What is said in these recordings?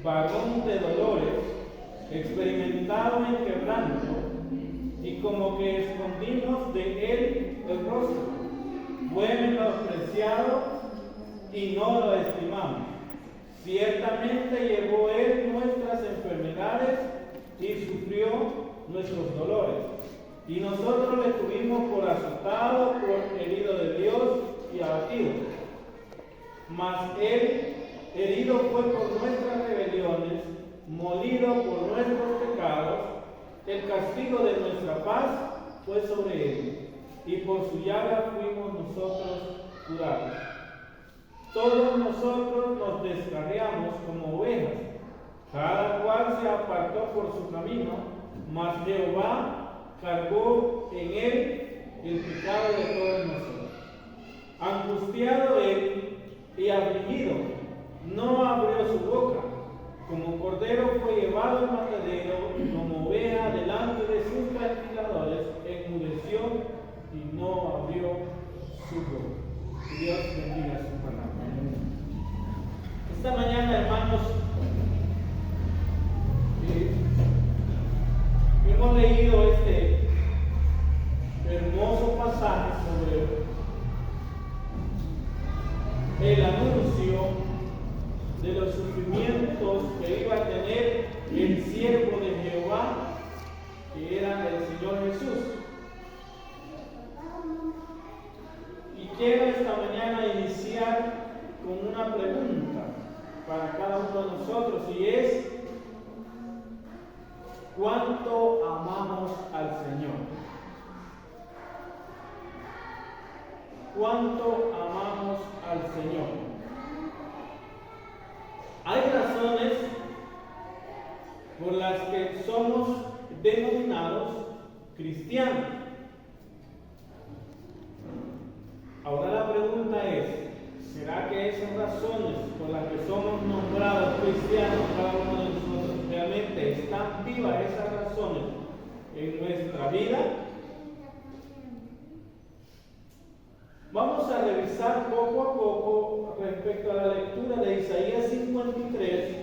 varón de dolores, experimentado en quebranto, y como que escondimos de él el rostro. Fue menospreciado y no lo estimamos. Ciertamente llevó él nuestras enfermedades y sufrió nuestros dolores. Y nosotros le tuvimos por azotado, por herido de Dios y abatido. Mas él herido fue por nuestras rebeliones, molido por nuestros pecados. El castigo de nuestra paz fue sobre él, y por su llaga fuimos nosotros curados. Todos nosotros nos descarriamos como ovejas, cada cual se apartó por su camino, mas Jehová cargó en él el pecado de todos nosotros. Angustiado él y afligido, no abrió su boca. Como cordero fue llevado al matadero, y como oveja delante de sus castigadores, enmudeció y no abrió su boca. Dios bendiga su palabra. Esta mañana, hermanos, hemos leído este hermoso pasaje sobre el anuncio de los sufrimientos que iba a tener el siervo de Jehová, que era el Señor Jesús. Y quiero esta mañana iniciar con una pregunta para cada uno de nosotros, y es: ¿cuánto amamos al Señor? ¿Cuánto amamos al Señor? Hay razones por las que somos denominados cristianos. Ahora la pregunta es: ¿será que esas razones por las que somos nombrados cristianos, cada uno de nosotros, realmente están vivas esas razones en nuestra vida? Vamos a revisar poco a poco respecto a la lectura de Isaías 53,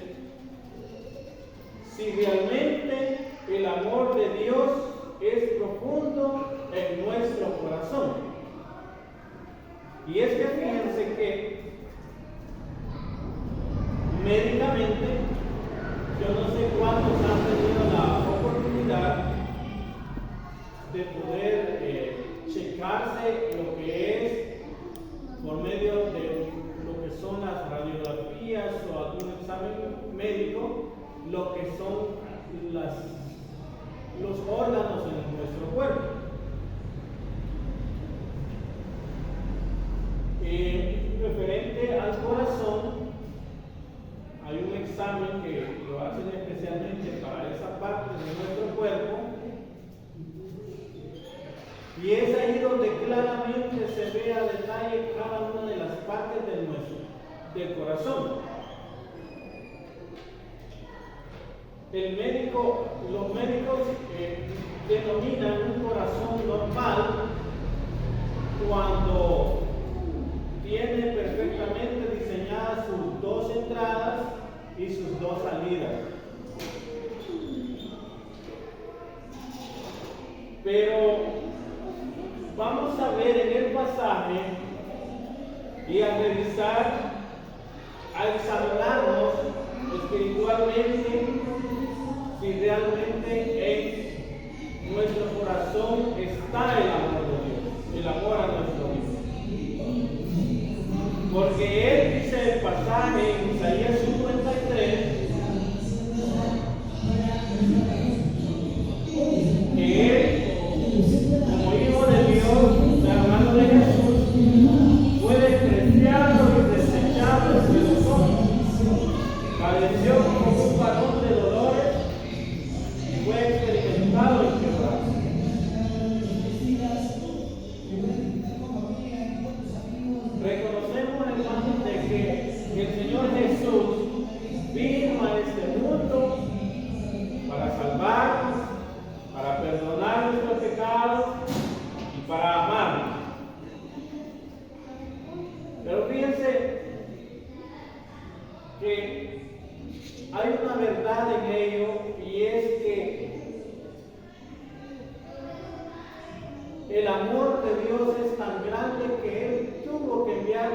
si realmente el amor de Dios es profundo en nuestro corazón. Y es que fíjense que médicamente, yo no sé cuántos han tenido la oportunidad de poder checarse lo que es por medio de lo que son las radiografías o algún examen médico, lo que son los órganos en nuestro cuerpo. Referente al corazón, hay un examen que lo hacen especialmente para esa parte de nuestro cuerpo, y es ahí donde claramente se ve a detalle cada una de las partes del corazón. Los médicos denominan un corazón normal cuando tiene perfectamente diseñadas sus dos entradas y sus dos salidas. Pero vamos a ver en el pasaje y a revisar, a examinarnos espiritualmente si realmente en nuestro corazón está el amor de Dios, el amor a nuestro Dios. Porque él dice el pasaje en Isaías 53 que él, como hijo de Dios, hablando de Jesús, fue despreciado y desechado entre los hombres. Padeció como un varón de dolores y fue experimentado en quebranto. Reconocemos, hermanos, de que el Señor Jesús vino a este mundo para salvarnos, para perdonar nuestros pecados y para amarnos. Pero fíjense que hay una verdad en ello, y es que el amor de Dios es tan grande que Él tuvo que enviar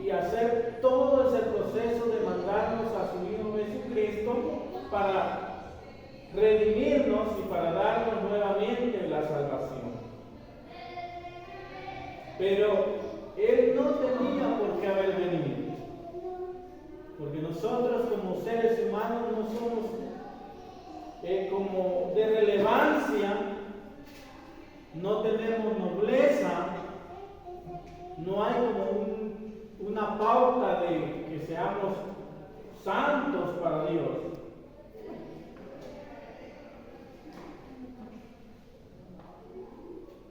y hacer todo ese proceso de mandarnos a su Hijo Jesucristo para redimirnos y para darnos nuevamente la salvación. Pero Él no tenía por qué haber venido, porque nosotros como seres humanos no somos como de relevancia, no tenemos nobleza, no hay como una pauta de que seamos santos para Dios.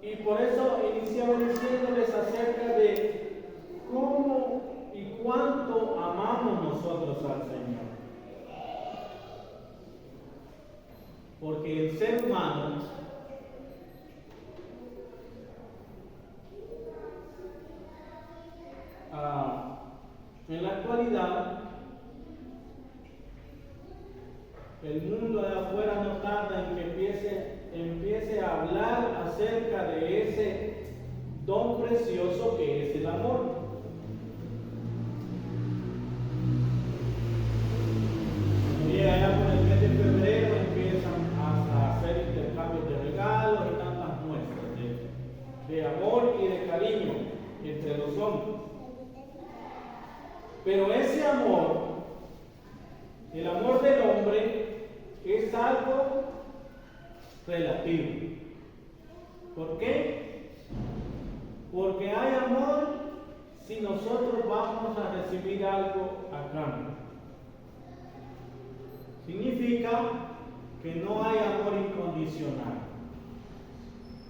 Y por eso iniciamos diciéndoles acerca de cómo y cuánto amamos nosotros al Señor. Porque el ser humano en la actualidad, el mundo de afuera no tarda en que empiece a hablar acerca de ese don precioso que es el amor. Llega ya por el mes de febrero, empiezan a hacer intercambios de regalos y tantas muestras de amor y de cariño entre los hombres. Pero ese amor, el amor del hombre, es algo relativo. ¿Por qué? Porque hay amor si nosotros vamos a recibir algo a cambio. Significa que no hay amor incondicional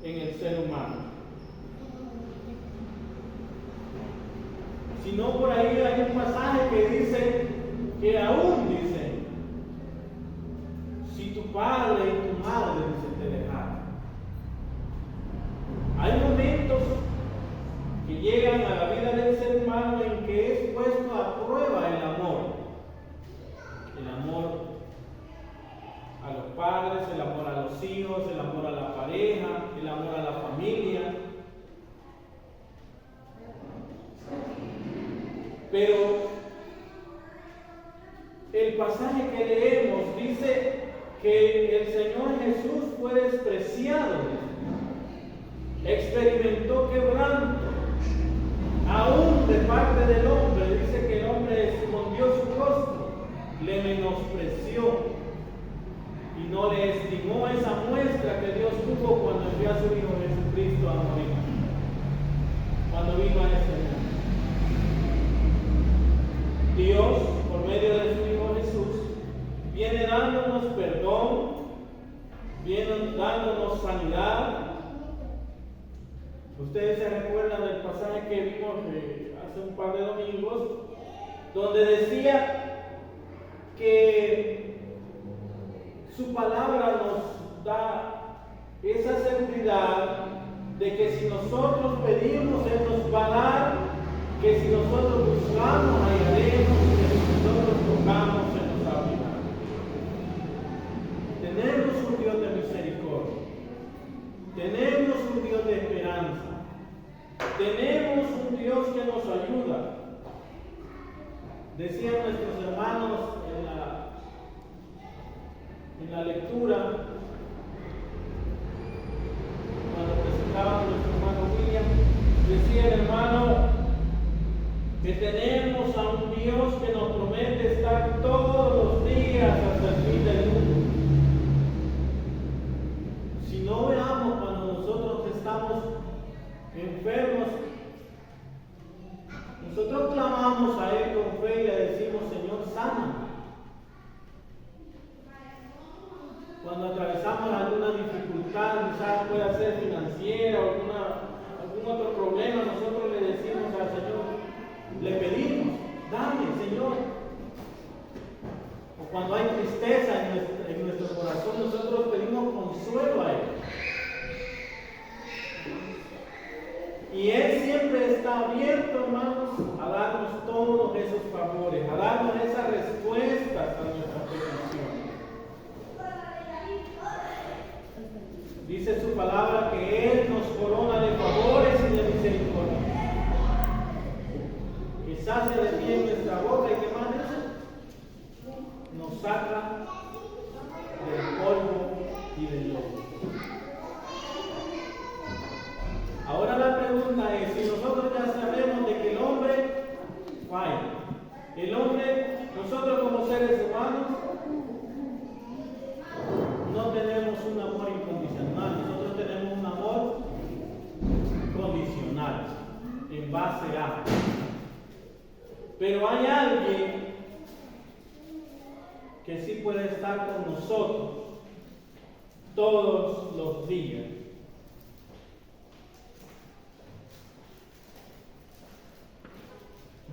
en el ser humano. Sino por ahí hay un pasaje que dice que aún dice, si tu padre y tu madre te dejaron. Hay momentos que llegan a la vida del ser humano en que es puesto a prueba el amor. El amor a los padres, el amor a los hijos, el amor a la pareja, el amor a la familia. Pero el pasaje que leemos dice que el Señor Jesús fue despreciado, experimentó quebranto, aún de parte del hombre. Dice que el hombre escondió su rostro, le menospreció y no le estimó esa muestra que Dios tuvo cuando envió a su Hijo Jesucristo a morir, cuando vino a este mundo. Dios, por medio de su Hijo Jesús, viene dándonos perdón, viene dándonos sanidad. Ustedes se recuerdan del pasaje que vimos hace un par de domingos, donde decía que su palabra nos da esa seguridad de que si nosotros pedimos, Él nos va a dar, que si nosotros buscamos, hallaremos, que si nosotros tocamos, se nos abrirá. Tenemos un Dios de misericordia, tenemos un Dios de esperanza, tenemos un Dios que nos ayuda. Decían nuestros hermanos en la lectura, cuando presentaban a nuestro hermano William, decía el hermano que tenemos a un Dios que nos promete estar todos los días hasta el fin del mundo. Si no veamos cuando nosotros estamos enfermos, nosotros clamamos a Él con fe y le decimos, Señor, sana. Cuando atravesamos alguna dificultad, quizás pueda ser financiera o algún otro problema, nosotros le decimos al Señor, le pedimos, dame, Señor. O cuando hay tristeza en nuestro corazón, nosotros pedimos consuelo a Él. Y Él siempre está abierto, hermanos, a darnos todos esos favores, a darnos esa respuesta sacia de bien nuestra boca, ¿y qué más dice? Nos saca del polvo y del lodo. Ahora la pregunta es, si nosotros ya sabemos de que el hombre falla, el hombre, nosotros como seres humanos, no tenemos un amor incondicional, nosotros tenemos un amor condicional, en base a. Pero hay alguien que sí puede estar con nosotros todos los días.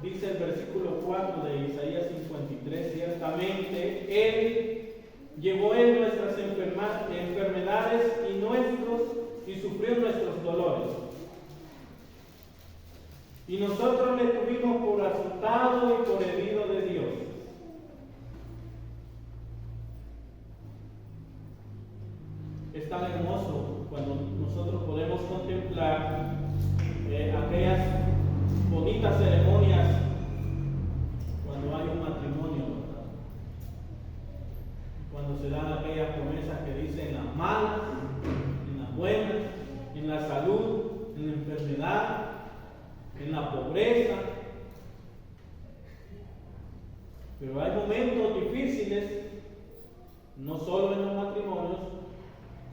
Dice el versículo 4 de Isaías 53, ciertamente Él llevó en nuestras enfermedades y sufrió nuestros dolores. Y nosotros le tuvimos por azotado y por herido de Dios. Es tan hermoso cuando nosotros podemos contemplar aquellas bonitas ceremonias cuando hay un matrimonio, ¿verdad? Cuando se dan aquellas promesas que dicen en las malas, en las buenas, en la salud, en la enfermedad, en la pobreza. Pero hay momentos difíciles, no solo en los matrimonios,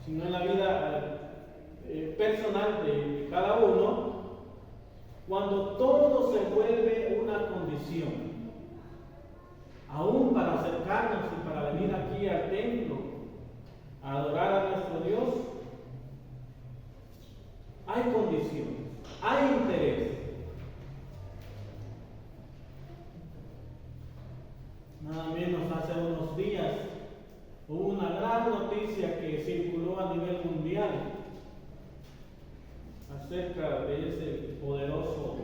sino en la vida personal de cada uno, cuando todo se vuelve una condición, aún para acercarnos y para venir aquí al templo a adorar a nuestro Dios, hay condiciones, hay interés. Nada menos hace unos días hubo una gran noticia que circuló a nivel mundial acerca de ese poderoso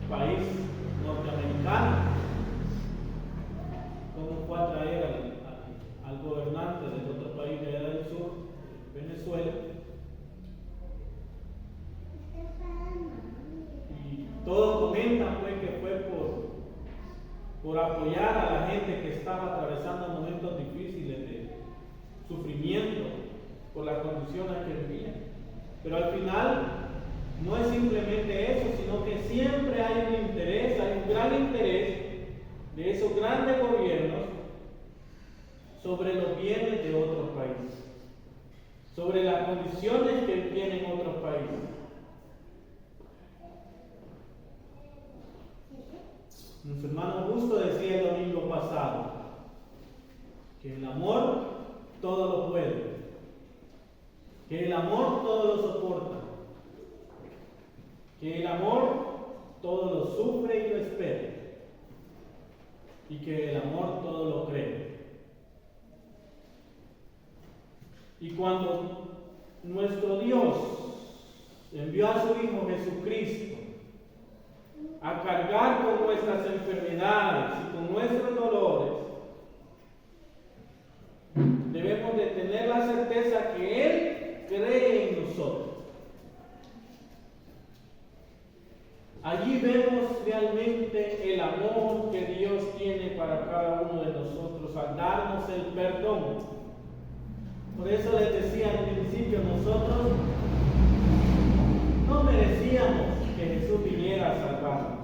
país norteamericano, cómo fue a traer al gobernante del otro país de allá del sur, Venezuela, y todos comentan pues que fue por apoyar a la gente que estaba atravesando momentos difíciles de sufrimiento por las condiciones que vivían. Pero al final no es simplemente eso, sino que siempre hay un interés, hay un gran interés de esos grandes gobiernos sobre los bienes de otros países, sobre las condiciones que tienen otros países. Nuestro hermano Augusto decía el domingo pasado que el amor todo lo puede, que el amor todo lo soporta, que el amor todo lo sufre y lo espera, y que el amor todo lo cree. Y cuando nuestro Dios envió a su Hijo Jesucristo a cargar con nuestras enfermedades y con nuestros dolores, debemos de tener la certeza que Él cree en nosotros. Allí vemos realmente el amor que Dios tiene para cada uno de nosotros al darnos el perdón. Por eso les decía al principio, nosotros no merecíamos que Jesús viniera a salvarnos,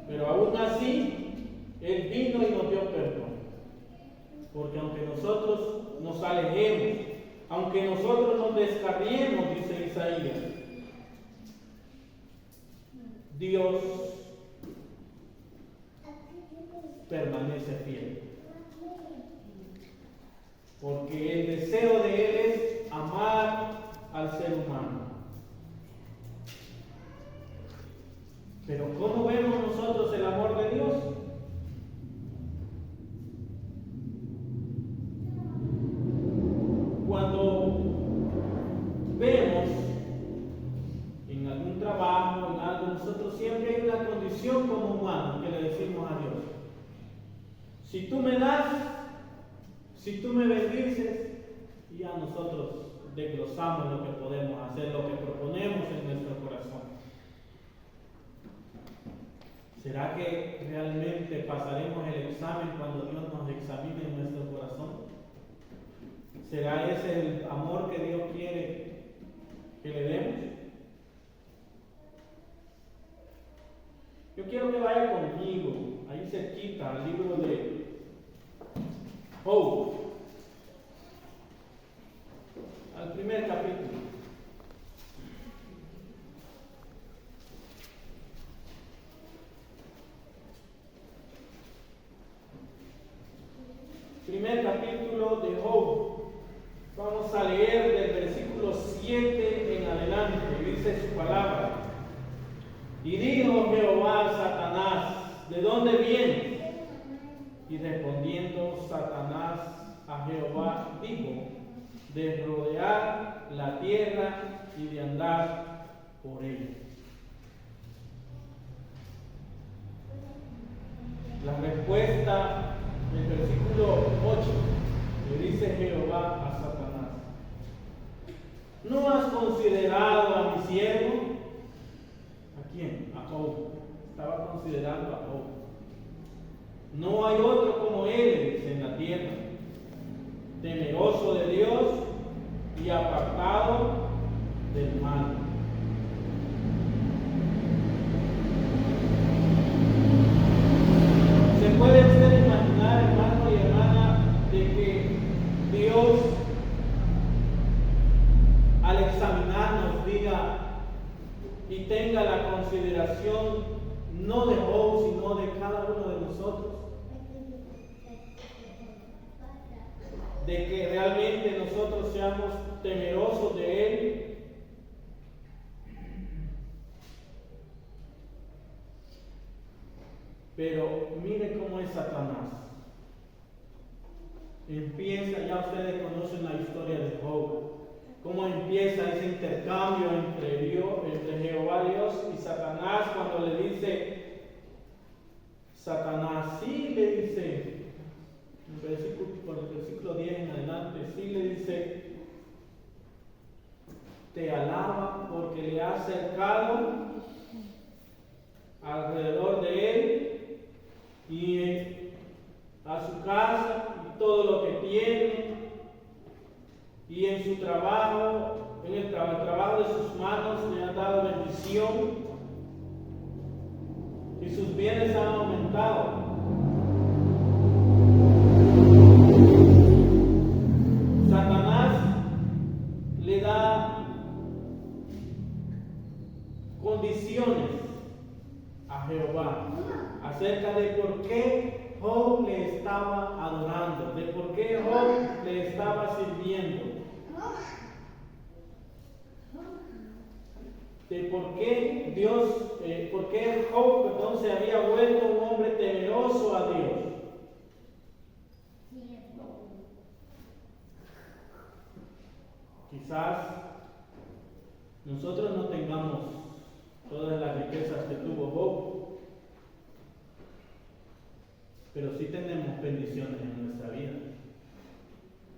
pero aún así Él vino y nos dio perdón. Porque aunque nosotros nos alejemos, aunque nosotros nos descarriemos, dice Isaías, Dios permanece fiel. Porque el deseo de Él es amar al ser humano. Pero ¿cómo vemos nosotros el amor de Dios? Cuando vemos en algún trabajo, en algo, nosotros siempre hay una condición como humanos que le decimos a Dios: si tú me das, si tú me bendices, y ya nosotros desglosamos lo que podemos hacer, lo que proponemos en nuestro corazón. ¿Será que realmente pasaremos el examen cuando Dios nos examine en nuestro corazón? ¿Será ese el amor que Dios quiere que le demos? Yo quiero que vaya conmigo, ahí cerquita, al libro de Job, al primer capítulo. Primer capítulo de Job. Vamos a leer del versículo 7 en adelante. Dice su palabra. Y dijo Jehová a Satanás, ¿de dónde vienes? Y respondiendo Satanás a Jehová, dijo, de rodear la tierra y de andar por ella. La respuesta del versículo 8 le dice Jehová a Satanás, ¿no has considerado a mi siervo? ¿A quién? A Job. Estaba considerando a Job. No hay otro como él, dice, en la tierra, temeroso de Dios y apartado del mal. ¿Se puede usted imaginar, hermano y hermana, de que Dios al examinarnos diga y tenga la consideración no de Job, sino de cada uno de nosotros? De que realmente nosotros seamos temerosos de Él. Pero mire cómo es Satanás. Empieza, ya ustedes conocen la historia de Job, cómo empieza ese intercambio entre Jehová Dios y Satanás, cuando le dice, Satanás sí le dice, por el versículo 10 en adelante, sí le dice, te alaba porque le has cercado alrededor de él y a su casa y todo lo que tiene, y en su trabajo, en el trabajo de sus manos le ha dado bendición y sus bienes han aumentado. Satanás le da condiciones a Jehová acerca de por qué Job le estaba adorando, de por qué Job le estaba sirviendo, de por qué por qué Job, se había vuelto un hombre temeroso a Dios. Quizás nosotros no tengamos todas las riquezas que tuvo Job, pero sí tenemos bendiciones en nuestra vida.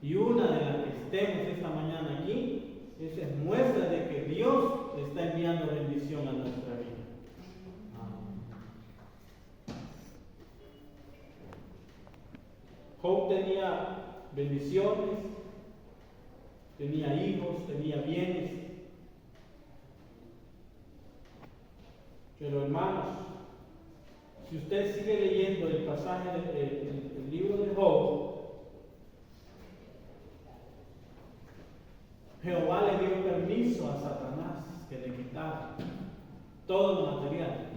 Y una de las que estemos esta mañana aquí, esa es muestra de que Dios le está enviando bendición a nuestra vida. Job tenía bendiciones, tenía hijos, tenía bienes. Pero hermanos, si usted sigue leyendo el pasaje del libro de Job, Jehová le dio permiso a Satanás que le quitara todo lo material.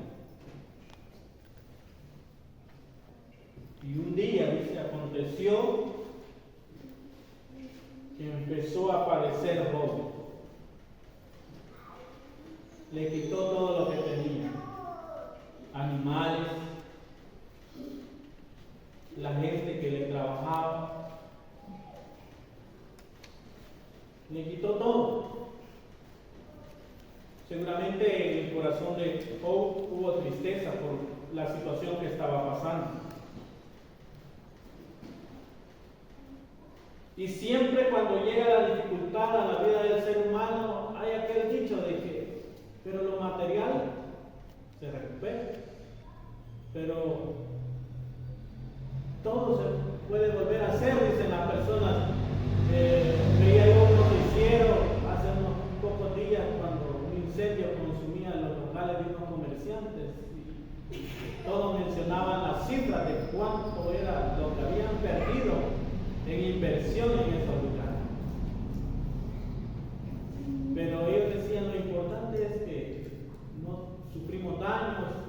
Y un día, dice, aconteció que empezó a aparecer Job. Le quitó todo lo que tenía. Animales, la gente que le trabajaba, le quitó todo. Seguramente en el corazón de Job hubo tristeza por la situación que estaba pasando. Y siempre cuando llega la dificultad a la vida del ser humano, hay aquel dicho de que, pero lo material se recupera. pero todo se puede volver a hacer, dicen las personas. Veía yo un noticiero hace unos pocos días cuando un incendio consumía los locales de unos comerciantes y todos mencionaban las cifras de cuánto era lo que habían perdido en inversión en esos lugares. Pero ellos decían, lo importante es que no sufrimos daños,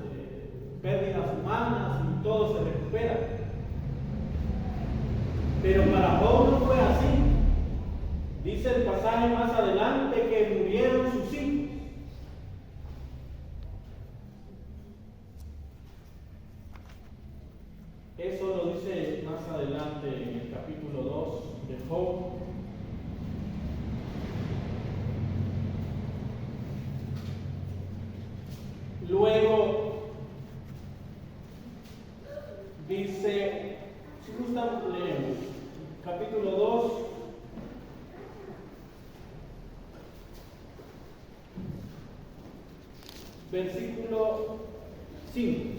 pérdidas humanas y todo se recupera. Pero para Job no fue así. Dice el pasaje más adelante que murieron sus hijos. Eso lo dice más adelante en el capítulo 2 de Job. Luego dice, si gustan leemos, capítulo 2, versículo 5.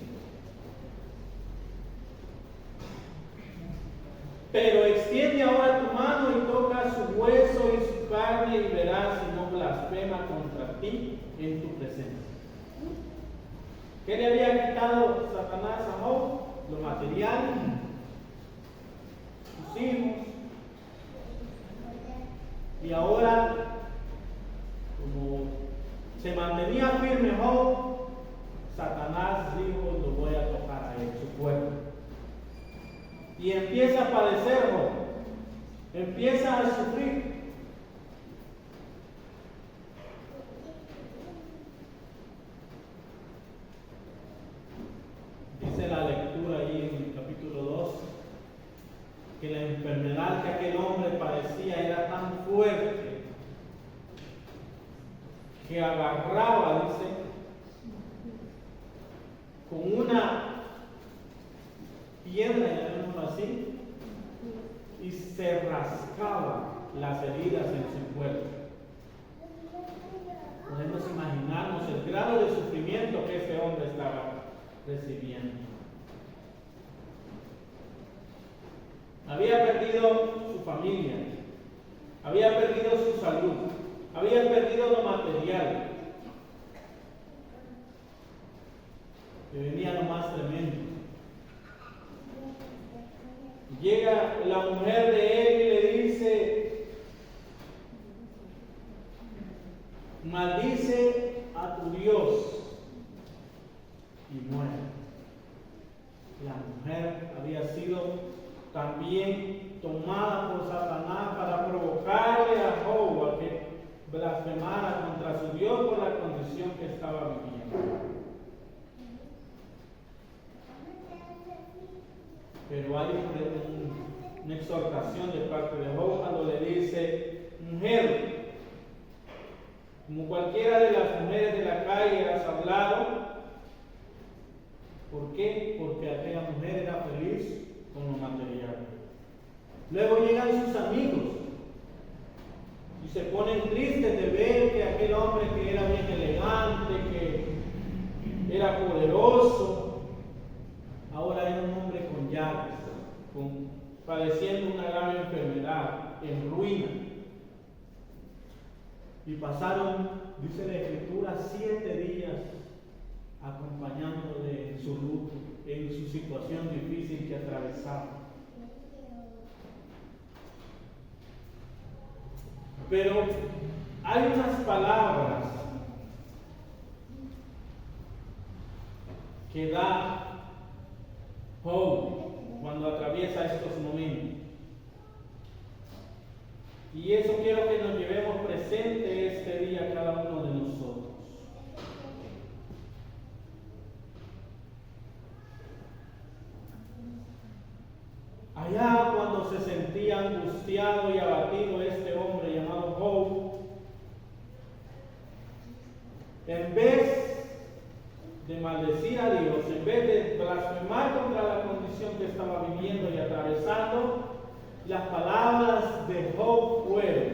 Pero extiende ahora tu mano y toca su hueso y su carne y verás si no blasfema contra ti en tu presencia. ¿Qué le había quitado Satanás a Job? Lo material, sus hijos. Y ahora, como se mantenía firme Job, Satanás dijo, lo voy a tocar a él, su cuerpo. Y empieza a padecer Job, empieza a sufrir. Dice la lectura ahí en el capítulo 2 que la enfermedad que aquel hombre padecía era tan fuerte que agarraba, dice, con una piedra, llamémoslo así, y se rascaba las heridas en su cuerpo. Podemos imaginarnos el grado de sufrimiento que este hombre estaba recibiendo. Había perdido su familia, había perdido su salud, había perdido lo material. Que venía lo más tremendo. Llega la mujer de él y le dice: maldice a tu Dios y muere. La mujer había sido también tomada por Satanás para provocarle a Job a que blasfemara contra su Dios por la condición que estaba viviendo. Pero hay una exhortación de parte de Job cuando le dice: mujer, como cualquiera de las mujeres de la calle has hablado. ¿Por qué? Porque aquella mujer era feliz con lo material. Luego llegan sus amigos y se ponen tristes de ver que aquel hombre que era bien elegante, que era poderoso, ahora era un hombre con llagas, padeciendo una grave enfermedad, en ruina. Y pasaron, dice la Escritura, 7 días acompañándole en su luto, en su situación difícil que atravesaba. Pero hay unas palabras que da Job cuando atraviesa estos momentos. Y eso quiero que nos llevemos presente este día cada uno de nosotros. Allá cuando se sentía angustiado y abatido este hombre llamado Job, en vez de maldecir a Dios, en vez de blasfemar contra la condición que estaba viviendo y atravesando, las palabras de Job fueron: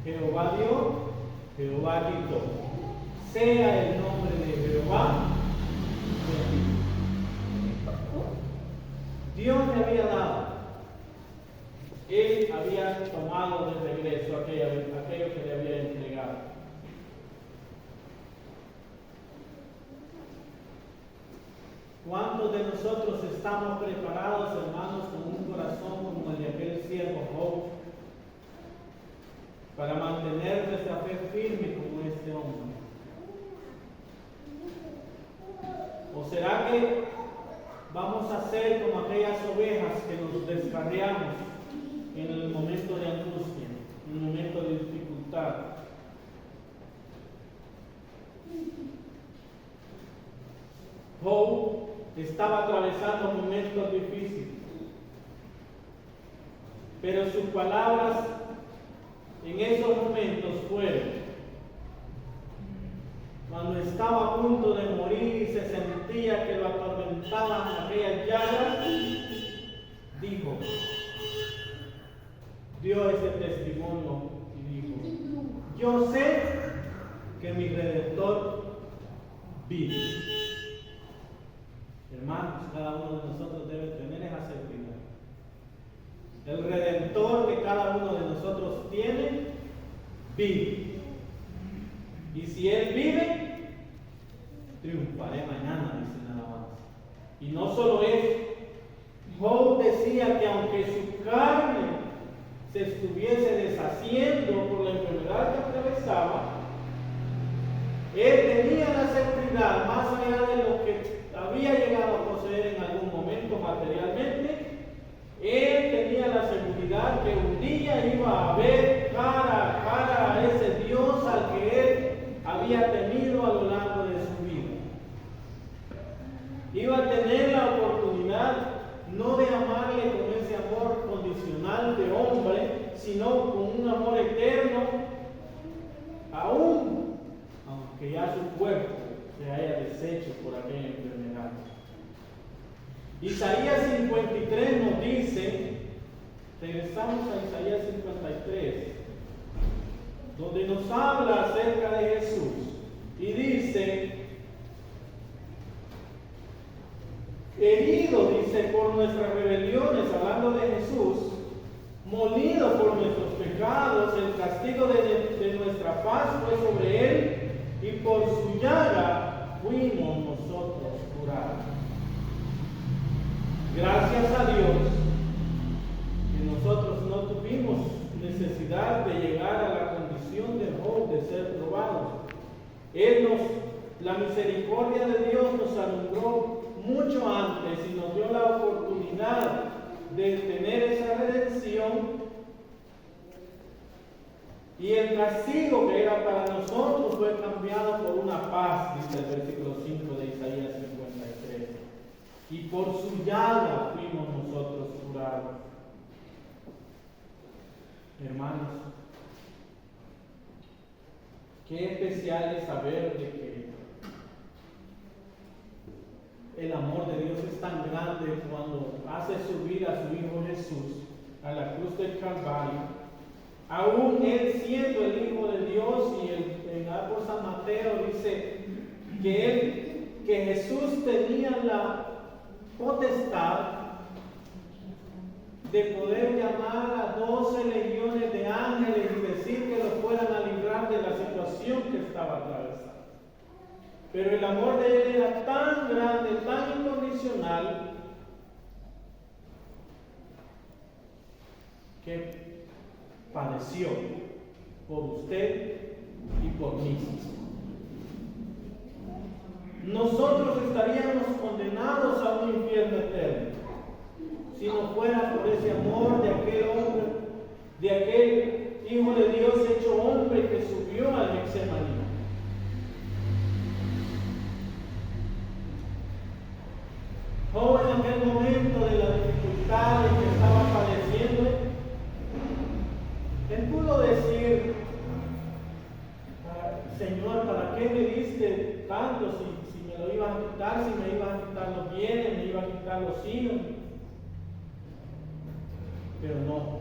Jehová dio, Jehová quitó, sea el nombre de Jehová bendito. Dios le había dado. Él había tomado de regreso aquello que le había entregado. ¿Cuántos de nosotros estamos preparados, hermanos, con un corazón como el de aquel siervo Job, para mantener nuestra fe firme como este hombre? ¿O será que vamos a ser como aquellas ovejas que nos descarriamos en el momento de angustia, en el momento de dificultad? Job estaba atravesando momentos difíciles, pero sus palabras en esos momentos fueron: cuando estaba a punto de morir y se sentía que lo atormentaban aquellas llagas, dijo, dio ese testimonio y dijo: yo sé que mi Redentor vive. Hermanos, cada uno de nosotros debe tener esa seguridad. El Redentor que cada uno de nosotros tiene, vive. Y si Él vive, triunfaré mañana, dice nada más. Y no solo eso, Job decía que aunque su carne se estuviese deshaciendo por la enfermedad que atravesaba, él tenía la seguridad, más allá de lo que había llegado a poseer en algún momento materialmente, él tenía la seguridad que un día iba a ver cara a cara a ese Dios al que él había tenido a lo largo de su vida. Iba a tener la oportunidad no de amarle con ese amor condicional de hombre, sino con un amor eterno, aún aunque ya su cuerpo se haya deshecho por aquella enfermedad. Isaías 53 nos dice, regresamos a Isaías 53, donde nos habla acerca de Jesús, y dice: herido, dice, por nuestras rebeliones, hablando de Jesús, molido por nuestros pecados, el castigo de nuestra paz fue sobre él, y por su llaga fuimos nosotros curados. Gracias a Dios que nosotros no tuvimos necesidad de llegar a la condición de Job, de ser probados. La misericordia de Dios nos alumbró mucho antes y nos dio la oportunidad de tener esa redención, y el castigo que era para nosotros fue cambiado por una paz, dice el versículo 5 de Isaías 53. Y por su llaga fuimos nosotros curados. Hermanos, qué especial es saber de que el amor de Dios es tan grande cuando hace subir a su Hijo Jesús a la cruz del Calvario, aún Él siendo el Hijo de Dios. Y en por San Mateo dice que Jesús tenía la potestad de poder llamar a 12 legiones de ángeles y decir que lo fueran a librar de la situación que estaba atravesando. Pero el amor de Él era tan grande, tan incondicional, que padeció por usted y por mí. Nosotros estaríamos condenados a un infierno eterno si no fuera por ese amor de aquel hombre, de aquel Hijo de Dios hecho hombre que subió al Getsemaní. Job, en aquel momento de la dificultad en que estaba padeciendo, él pudo decir: Señor, ¿para qué me diste tanto si me lo ibas a quitar, si me ibas a quitar los bienes, me ibas a quitar los hijos? Pero no.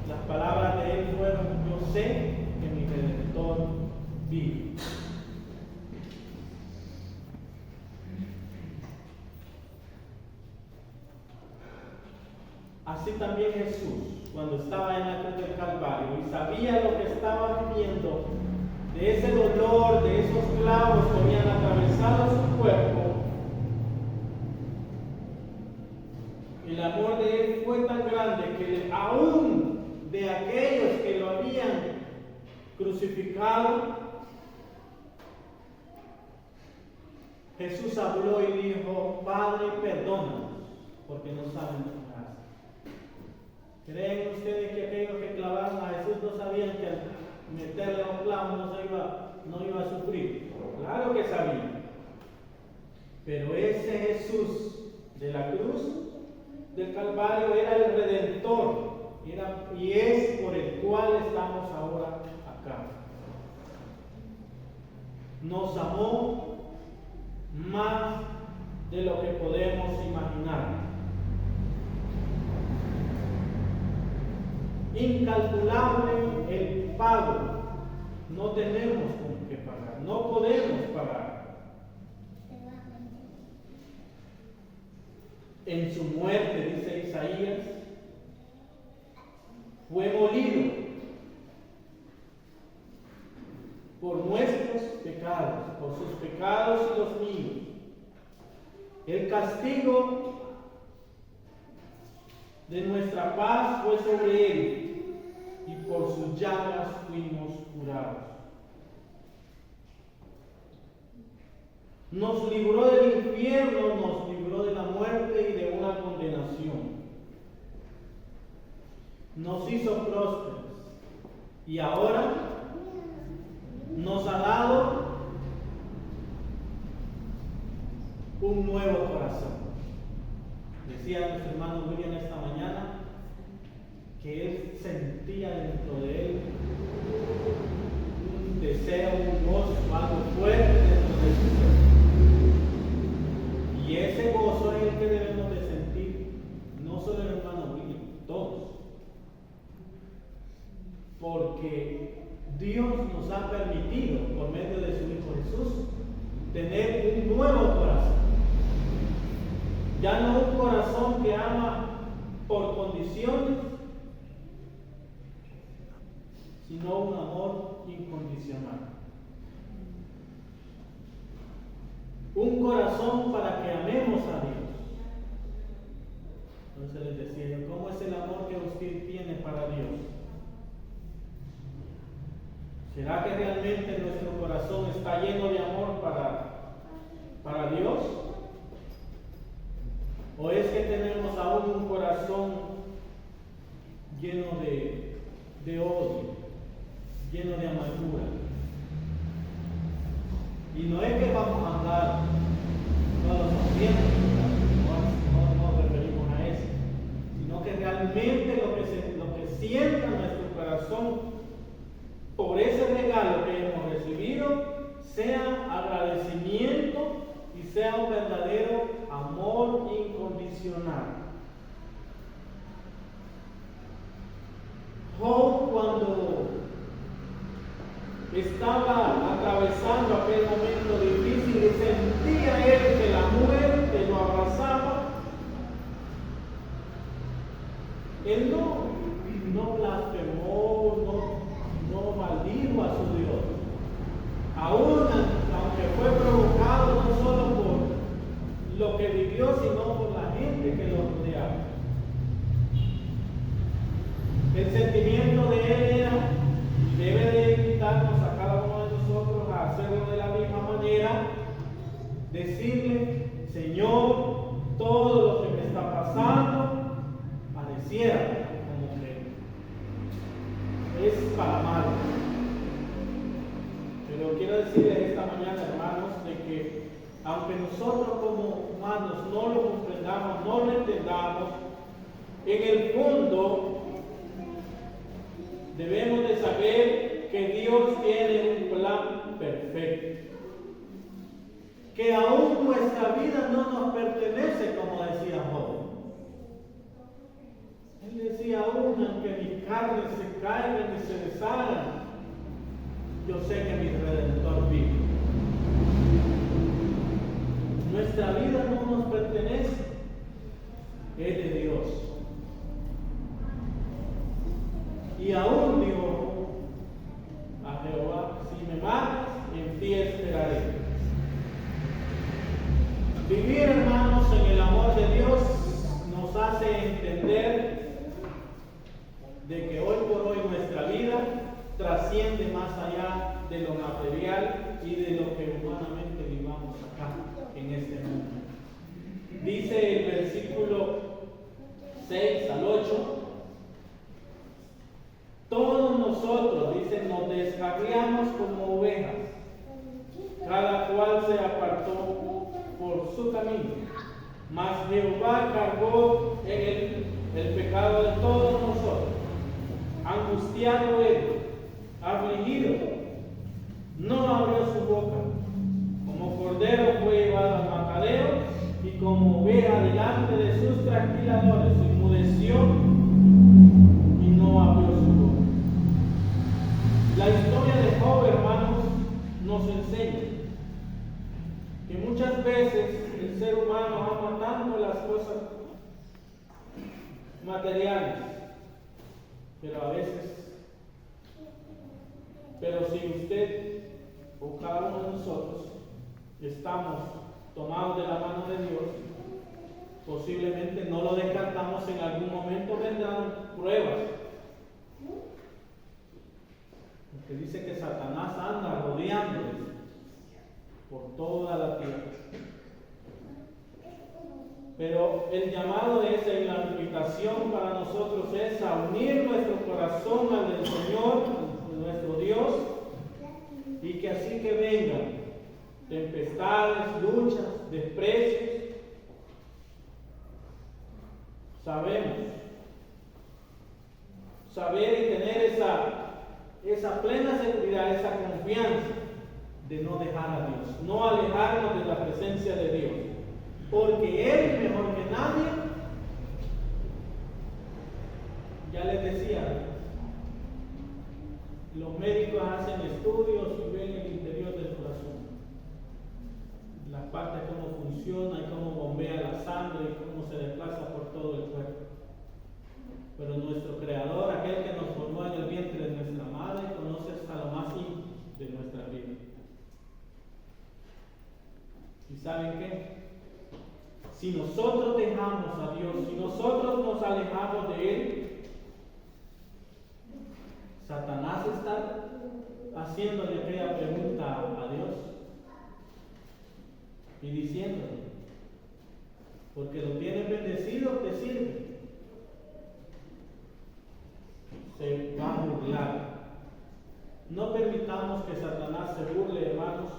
Las palabras de él fueron: yo sé que mi Redentor vive. así también Jesús, cuando estaba en la cruz del Calvario y sabía lo que estaba viviendo, de ese dolor, de esos clavos que habían atravesado su cuerpo, el amor de Él fue tan grande que aún de aquellos que lo habían crucificado, Jesús habló y dijo: Padre, perdónanos, porque no saben lo que hacen. ¿Creen ustedes que aquellos que clavaron a Jesús no sabían que al meterle un clavo no iba a sufrir? Claro que sabían. Pero ese Jesús de la cruz del Calvario era el Redentor, y es por el cual estamos ahora acá. Nos amó más de lo que podemos imaginar. Incalculable el pago. No tenemos con qué pagar, no podemos pagar. En su muerte, dice Isaías, fue molido por nuestros pecados, por sus pecados y los míos. El castigo de nuestra paz fue sobre él, y por sus llagas fuimos curados. Nos libró del infierno, nos libró de la muerte y de una condenación. Nos hizo prósperos y ahora nos ha dado un nuevo corazón. Decía nuestro hermano William esta mañana que él sentía dentro de él un deseo, un gozo, algo fuerte dentro de su ser. Y ese gozo es el que debemos de sentir, no solo el hermano William, todos. Porque Dios nos ha permitido, por medio de su Hijo Jesús, tener un nuevo corazón. Ya no un corazón que ama por condiciones, sino un amor incondicional. Un corazón para que amemos a Dios. Entonces les decía yo, ¿cómo es el amor que usted tiene para Dios? ¿Será que realmente nuestro corazón está lleno de amor para Dios? ¿O es que tenemos aún un corazón lleno de odio, lleno de amargura? Y no es que vamos a andar todos los tiempos, no nos referimos a eso, sino que realmente lo que sienta nuestro corazón por ese regalo que hemos recibido sea agradecimiento y sea un verdadero amor incondicional. Job, cuando estaba atravesando aquel momento difícil y sentía él que la muerte lo abrazaba, él no blasfemó, no maldijo a su Dios, aún aunque fue provocado no solo por lo que vivió, sino por la gente que lo rodeaba. El sentimiento de él era, debe de invitarnos a cada uno de nosotros a hacerlo de la misma manera, decirle: Señor, todo lo que me está pasando pareciera como que es para mal. Pero quiero decirles esta mañana, hermanos, de que aunque nosotros como humanos no lo comprendamos, no lo entendamos, en el fondo debemos de saber que Dios tiene un plan perfecto, que aún nuestra vida no nos pertenece, como decía Job. Él decía: aún aunque mis carnes se caigan y se deshagan, yo sé que mi Redentor vive. Nuestra vida no nos pertenece, es de Dios. Vivir, hermanos, en el amor de Dios nos hace entender de que hoy por hoy nuestra vida trasciende más allá de lo material y de lo que humanamente vivamos acá, en este mundo. Dice el versículo 6 al 8, todos nosotros, dice, nos descarriamos como ovejas, cada cual se apartó por su camino, mas Jehová cargó en él el pecado de todos nosotros. Angustiado él, afligido, no abrió su boca. Como cordero fue llevado al matadero, y como oveja delante de sus trasquiladores, enmudeció y no abrió su boca. La historia de Job, hermanos, nos enseña que muchas veces el ser humano ama tanto las cosas materiales, pero si usted o cada uno de nosotros estamos tomados de la mano de Dios, posiblemente no lo descartamos, en algún momento vendrán pruebas. Porque dice que Satanás anda rodeándoles por toda la tierra. Pero el llamado es, en la invitación para nosotros es a unir nuestro corazón al del Señor, nuestro Dios, y que así que vengan tempestades, luchas, desprecios, saber y tener esa plena seguridad, esa confianza de no dejar a Dios, no alejarnos de la presencia de Dios, porque Él, mejor que nadie, ya les decía, los médicos hacen estudios y ven el interior del corazón, las partes, cómo funciona y cómo bombea la sangre y cómo se desplaza por todo el cuerpo. Pero nuestro Creador, aquel que nos formó en el vientre de nuestra madre, conoce hasta lo más íntimo de nuestra vida. ¿Y saben qué? Si nosotros dejamos a Dios, si nosotros nos alejamos de Él, Satanás está haciéndole aquella pregunta a Dios y diciéndole, porque lo tienes bendecido, te sirve. Se va a burlar. No permitamos que Satanás se burle, hermanos,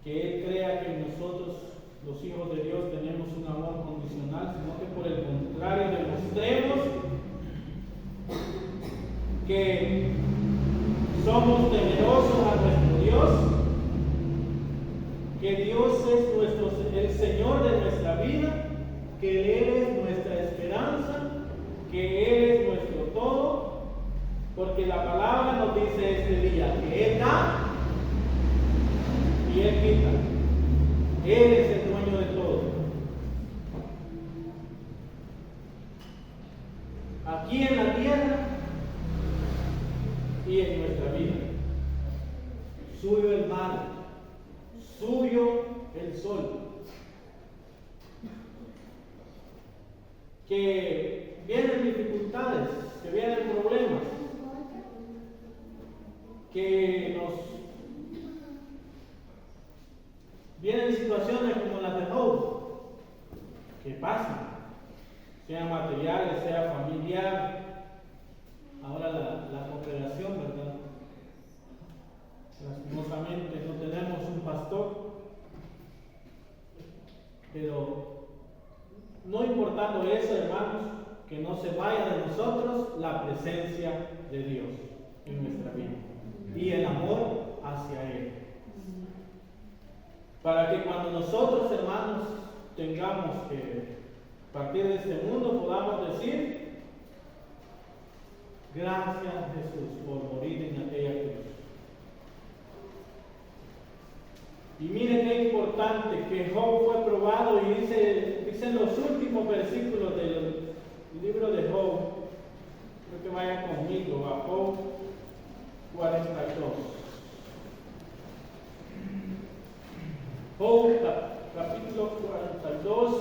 que él crea que nosotros, los hijos de Dios, tenemos un amor condicional, sino que por el contrario demostremos que somos temerosos a nuestro Dios, que Dios es el Señor de nuestra vida, que Él es nuestra esperanza, que Él es nuestro todo, porque la palabra nos dice este día que Él da y Él quita. Él es el dueño de todo. Aquí en la tierra y en nuestra vida. Suyo el mar, suyo el sol. Que vienen dificultades, que vienen problemas, que nos vienen situaciones como las de Job, que pasan, sean materiales, sea familiar. Ahora la congregación, ¿verdad? Lastimosamente no tenemos un pastor, pero no importando eso, hermanos, que no se vaya de nosotros la presencia de Dios en nuestra vida y el amor hacia Él. Para que cuando nosotros, hermanos, tengamos que partir de este mundo, podamos decir: gracias, Jesús, por morir en aquella cruz. Y miren qué importante que Job fue probado, y dicen los últimos versículos del libro de Job. Creo que vayan conmigo a Job 42. Job capítulo 42,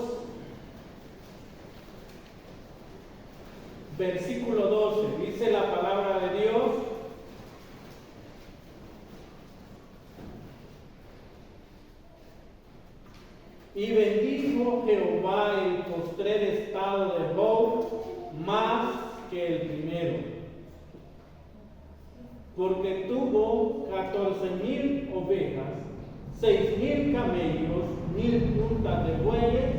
versículo 12, dice la palabra de Dios: y bendijo Jehová el postrer estado de Job más que el primero, porque tuvo 14,000 ovejas, 6,000 camellos, 1,000 puntas de bueyes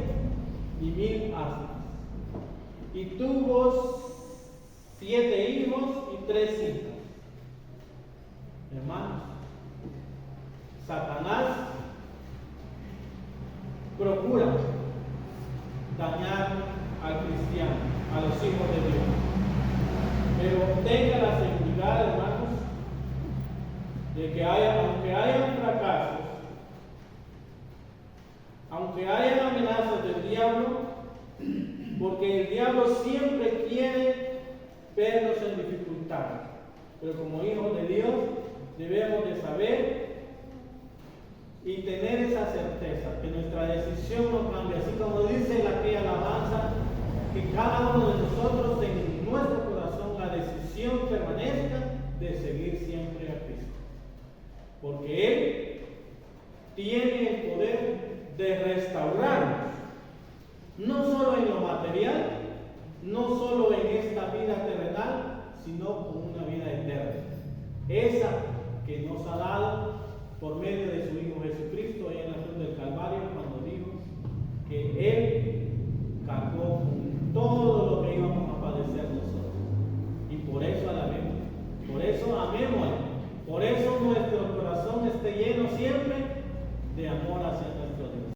y 1,000 asnas. Y tuvo 7 hijos y 3 hijas. Hermanos, Satanás procura dañar al cristiano, a los hijos de Dios. Pero tenga la seguridad, hermanos, de que aunque hayan fracasos, aunque hayan amenazas del diablo, porque el diablo siempre quiere vernos en dificultades, pero como hijos de Dios debemos de saber y tener esa certeza que nuestra decisión no cambia, así como dice aquella alabanza, que cada uno de nosotros en nuestro corazón la decisión permanezca de seguir siempre a Cristo, porque Él tiene el poder de restaurarnos, no solo en lo material, no solo en esta vida terrenal, sino con una vida eterna, esa que nos ha dado por medio de su Hijo Jesucristo ahí en la cruz del Calvario, cuando dijo que Él cargó con todo lo que íbamos a padecer nosotros. Y por eso alabemos, por eso amémosle, por eso nuestro corazón esté lleno siempre de amor hacia